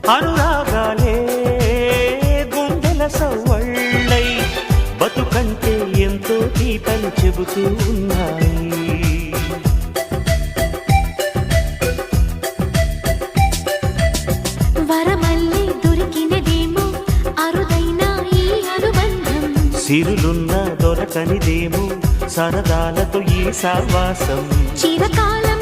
అనురాగాలే గుండెల సవ్వళ్ళై బతుకంటే ఎంతో తీపని చెబుతూ ఉన్నాయి. వరమల్లే దొరికినదేమో అరుదైన ఈ అనుబంధం, సిరులున్న దొరకనిదేమో సరదాలతో ఈ సావాసం. చిరకాలం